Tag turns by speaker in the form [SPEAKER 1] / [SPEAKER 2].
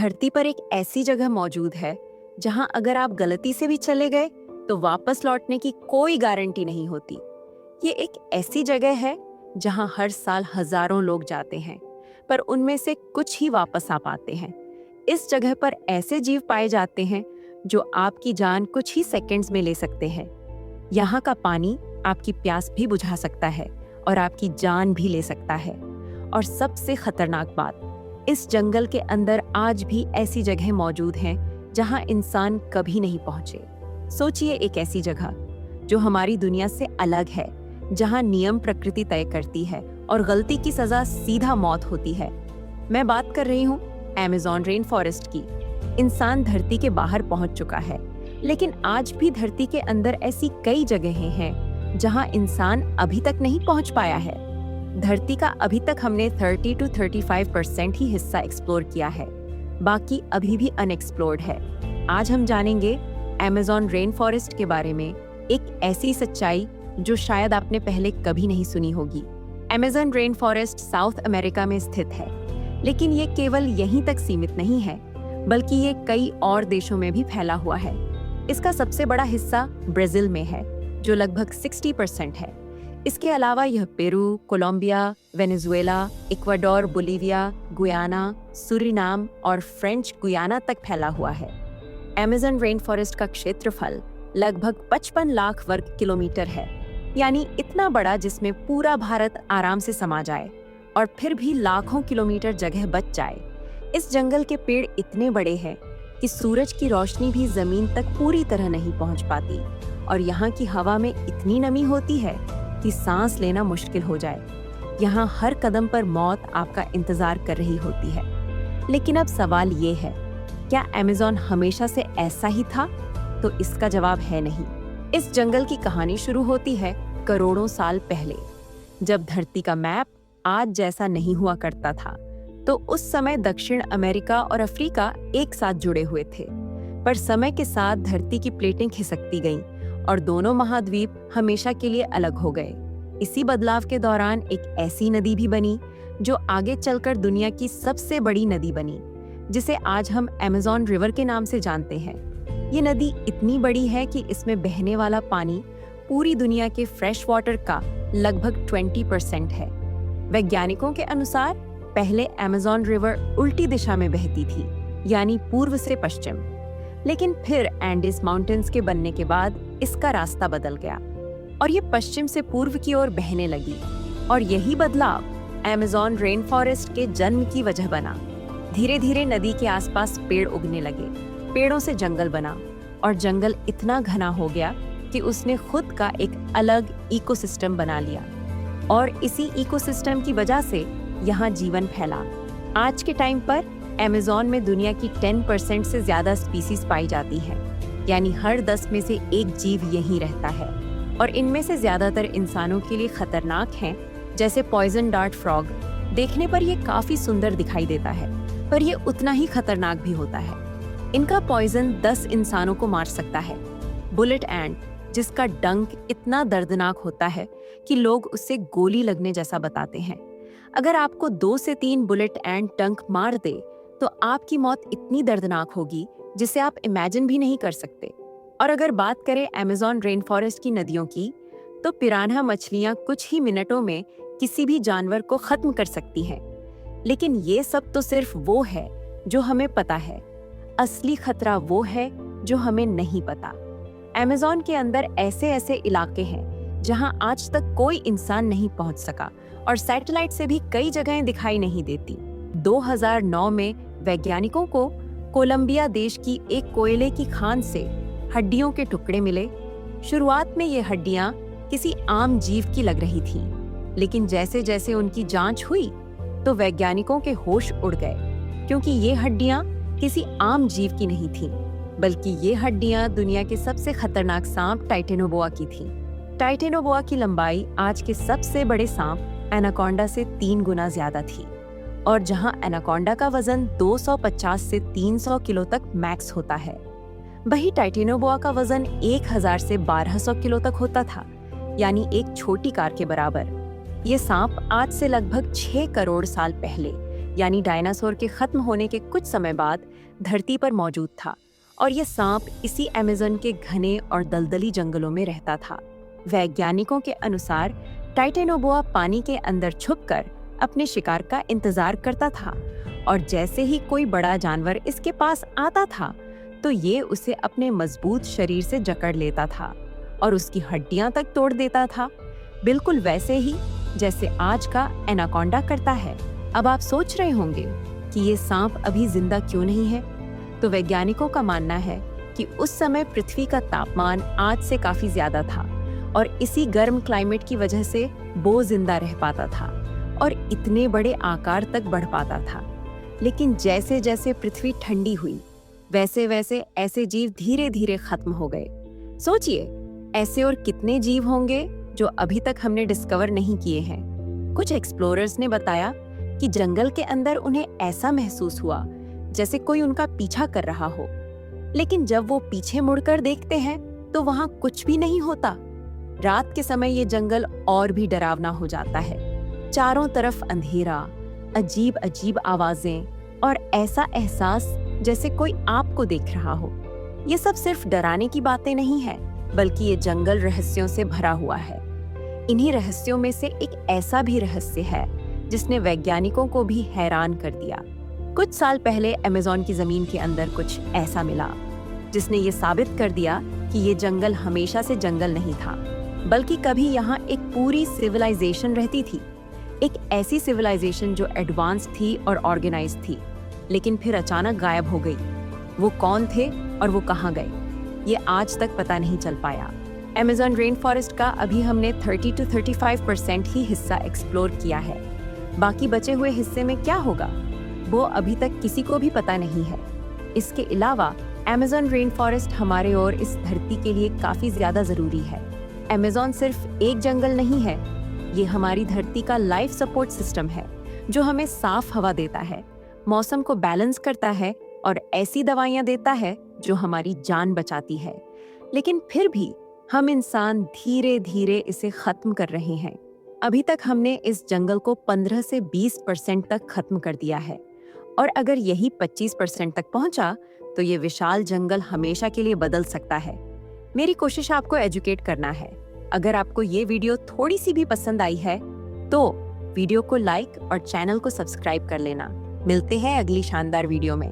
[SPEAKER 1] धरती पर एक ऐसी जगह मौजूद है जहां अगर आप गलती से भी चले गए तो वापस लौटने की कोई गारंटी नहीं होती। ये एक ऐसी जगह है जहां हर साल हजारों लोग जाते हैं, पर उनमें से कुछ ही वापस आ पाते हैं। इस जगह पर ऐसे जीव पाए जाते हैं जो आपकी जान कुछ ही सेकंड्स में ले सकते हैं। यहाँ का पानी आपकी प्यास भी बुझा सकता है और आपकी जान भी ले सकता है। और सबसे खतरनाक बात, इस जंगल के अंदर आज भी ऐसी जगह मौजूद हैं जहां इंसान कभी नहीं पहुंचे। सोचिए, एक ऐसी जगह जो हमारी दुनिया से अलग है, जहां नियम प्रकृति तय करती है और गलती की सजा सीधा मौत होती है। मैं बात कर रही हूँ अमेज़न रेन फॉरेस्ट की। इंसान धरती के बाहर पहुंच चुका है, लेकिन आज भी धरती के अंदर ऐसी कई जगहें हैं जहां इंसान अभी तक नहीं पहुंच पाया है। धरती का अभी तक हमने 30 to 35% ही हिस्सा एक्सप्लोर किया है, बाकी अभी भी अनएक्सप्लोर्ड है। आज हम जानेंगे अमेज़न रेन फॉरेस्ट के बारे में, एक ऐसी सच्चाई जो शायद आपने पहले कभी नहीं सुनी होगी। Amazon rain forest south America में स्थित है, लेकिन ये केवल यहीं तक सीमित नहीं है, बल्कि ये कई और देशों में भी फैला हुआ है। इसका सबसे बड़ा हिस्सा ब्राजील में है, जो लगभग 60% है। इसके अलावा यह Peru, Colombia, Venezuela, Ecuador, Bolivia, Guyana, Suriname और फ्रेंच गुयाना तक फैला हुआ है। अमेज़न रेन फॉरेस्ट का क्षेत्रफल लगभग 55 लाख वर्ग किलोमीटर है, यानी इतना बड़ा जिसमें पूरा भारत आराम से समा जाए, और फिर भी लाखों किलोमीटर जगह बच जाए। इस जंगल के पेड़ इतने बड़े हैं कि सूरज की रोशनी भी जमीन तक पूरी तरह नहीं पहुंच पाती, और यहाँ की हवा में इतनी नमी होती है कि सांस लेना मुश्किल हो जाए। यहाँ हर कदम पर मौत आपका इंतजार कर रही होती है। लेकिन अब सवाल ये है, क्या अमेज़न हमेशा से ऐसा ही था? तो इसका जवाब है नहीं। इस जंगल की कहानी शुरू होती है करोड़ों साल पहले, जब धरती का मैप आज जैसा नहीं हुआ करता था। तो उस समय दक्षिण अमेरिका और अफ्रीका एक साथ जुड़े हुए थे, पर समय के साथ धरती की प्लेटें खिसकती गईं और दोनों महाद्वीप हमेशा के लिए अलग हो गए। इसी बदलाव के दौरान एक ऐसी नदी भी बनी जो आगे चलकर दुनिया की सबसे बड़ी नदी बनी, जिसे आज हम अमेज़न रिवर के नाम से जानते हैं। ये नदी इतनी बड़ी है कि इसमें बहने वाला पानी पूरी दुनिया के फ्रेश वाटर का लगभग 20% है। वैज्ञानिकों के अनुसार पहले अमेज़न रिवर उल्टी दिशा में बहती थी, यानी पूर्व से पश्चिम। लेकिन फिर एंडीज माउंटेन्स के बनने के बाद इसका रास्ता बदल गया और ये पश्चिम से पूर्व की ओर बहने लगी। और यही बदलाव अमेज़न रेन फॉरेस्ट के जन्म की वजह बना। धीरे धीरे नदी के आसपास पेड़ उगने लगे, पेड़ों से जंगल बना, और जंगल इतना घना हो गया कि उसने खुद का एक अलग इकोसिस्टम बना लिया। और इसी इकोसिस्टम की वजह से यहाँ जीवन फैला। आज के टाइम पर अमेज़न में दुनिया की 10% से ज्यादा स्पीसीज पाई जाती है, यानी हर 10 में से एक जीव यहीं रहता है। और इनमें से ज्यादातर इंसानों के लिए खतरनाक हैं, जैसे पॉइजन डार्ट फ्रॉग। देखने पर ये काफी सुंदर दिखाई देता है, पर ये उतना ही खतरनाक भी होता है। इनका पॉइजन 10 इंसानों को मार सकता है। बुलेट एंट, जिसका डंक इतना दर्दनाक होता है कि लोग उससे गोली लगने जैसा बताते हैं। अगर आपको 2 से 3 बुलेट एंट डंक मार दे तो आपकी मौत इतनी दर्दनाक होगी जिसे आप इमेजिन भी नहीं कर सकते। और अगर बात करें अमेज़न रेन फॉरेस्ट की नदियों की, तो पिरान्हा मछलियां कुछ ही मिनटों में किसी भी जानवर को खत्म कर सकती हैं। लेकिन ये सब तो सिर्फ वो है जो हमें पता है। असली खतरा वो है जो हमें नहीं पता। अमेज़न के अंदर ऐसे ऐसे इलाके हैं जहां आज तक कोई इंसान नहीं पहुंच सका, और सैटेलाइट से भी कई जगहें दिखाई नहीं देती। 2009 में वैज्ञानिकों को कोलंबिया देश की एक कोयले की खान से हड्डियों के टुकड़े मिले। शुरुआत में ये हड्डियां किसी आम जीव की लग रही थीं, लेकिन जैसे जैसे उनकी जांच हुई तो वैज्ञानिकों के होश उड़ गए, क्योंकि ये हड्डियां किसी आम जीव की नहीं थीं, बल्कि ये हड्डियां दुनिया के सबसे खतरनाक सांप टाइटेनोबोआ की थीं। टाइटेनोबोआ की लंबाई आज के सबसे बड़े सांप एनाकोंडा से 3 गुना ज्यादा थी, और जहां एनाकोंडा का वजन 250 से 300 किलो तक मैक्स होता है, वही टाइटेनोबोआ का वजन 1000 से 1200 किलो तक होता था, यानी एक छोटी कार के बराबर। ये सांप आज से लगभग 6 करोड़ साल पहले यानी डायनासोर के खत्म होने के कुछ समय बाद धरती पर मौजूद था और ये सांप इसी अमेज़न के घने और दलदली जंगलों में रहता था। वैज्ञानिकों के अनुसार टाइटेनोबोआ पानी के अंदर छुपकर अपने शिकार का इंतजार करता था और जैसे ही कोई बड़ा जानवर इसके पास आता था तो ये उसे अपने मजबूत शरीर से जकड़ लेता था और उसकी हड्डियां तक तोड़ देता था, बिल्कुल वैसे ही जैसे आज का एनाकोंडा करता है। अब आप सोच रहे होंगे कि ये सांप अभी जिंदा क्यों नहीं है? तो वैज्ञानिकों का मानना है कि उस समय पृथ्वी का तापमान आज से काफी ज्यादा था और इसी गर्म क्लाइमेट की वजह से वो जिंदा रह पाता था और इतने बड़े आकार तक बढ़ पाता था। लेकिन जैसे जैसे पृथ्वी ठंडी हुई वैसे वैसे ऐसे जीव धीरे धीरे खत्म हो गए। सोचिए, ऐसे और कितने जीव होंगे जो अभी तक हमने डिस्कवर नहीं किए हैं। कुछ एक्सप्लोरर्स ने बताया कि जंगल के अंदर उन्हें ऐसा महसूस हुआ जैसे कोई उनका पीछा कर रहा हो, लेकिन जब वो पीछे मुड़कर देखते हैं तो वहां कुछ भी नहीं होता। रात के समय ये जंगल और भी डरावना हो जाता है। चारों तरफ अंधेरा, अजीब अजीब आवाजें और ऐसा एहसास जैसे कोई आपको देख रहा हो। ये सब सिर्फ डराने की बातें नहीं है, बल्कि ये जंगल रहस्यों से भरा हुआ है। इन्हीं रहस्यों में से एक ऐसा भी रहस्य है जिसने वैज्ञानिकों को भी हैरान कर दिया। कुछ साल पहले अमेज़न की जमीन के अंदर कुछ ऐसा मिला जिसने ये साबित कर दिया कि ये जंगल हमेशा से जंगल नहीं था, बल्कि कभी यहाँ एक पूरी सिविलाइजेशन रहती थी। एक ऐसी सिविलाइजेशन जो एडवांस थी और ऑर्गेनाइज थी, लेकिन फिर अचानक गायब हो गई। वो कौन थे और वो कहाँ गए, ये आज तक पता नहीं चल पाया। अमेज़न रेन फॉरेस्ट का अभी हमने 30 to 35% ही हिस्सा एक्सप्लोर किया है। बाकी बचे हुए हिस्से में क्या होगा, वो अभी तक किसी को भी पता नहीं है। इसके अलावा अमेज़न रेन फॉरेस्ट हमारे और इस धरती के लिए काफ़ी ज़्यादा ज़रूरी है। अमेज़न सिर्फ एक जंगल नहीं है, ये हमारी धरती का लाइफ सपोर्ट सिस्टम है जो हमें साफ हवा देता है, मौसम को बैलेंस करता है और ऐसी दवाइयाँ देता है जो हमारी जान बचाती है। लेकिन फिर भी हम इंसान धीरे धीरे इसे खत्म कर रहे हैं। अभी तक हमने इस जंगल को 15 से 20% तक खत्म कर दिया है और अगर यही 25% तक पहुंचा तो ये विशाल जंगल हमेशा के लिए बदल सकता है। मेरी कोशिश आपको एजुकेट करना है। अगर आपको ये वीडियो थोड़ी सी भी पसंद आई है तो वीडियो को लाइक और चैनल को सब्सक्राइब कर लेना। मिलते हैं अगली शानदार वीडियो में।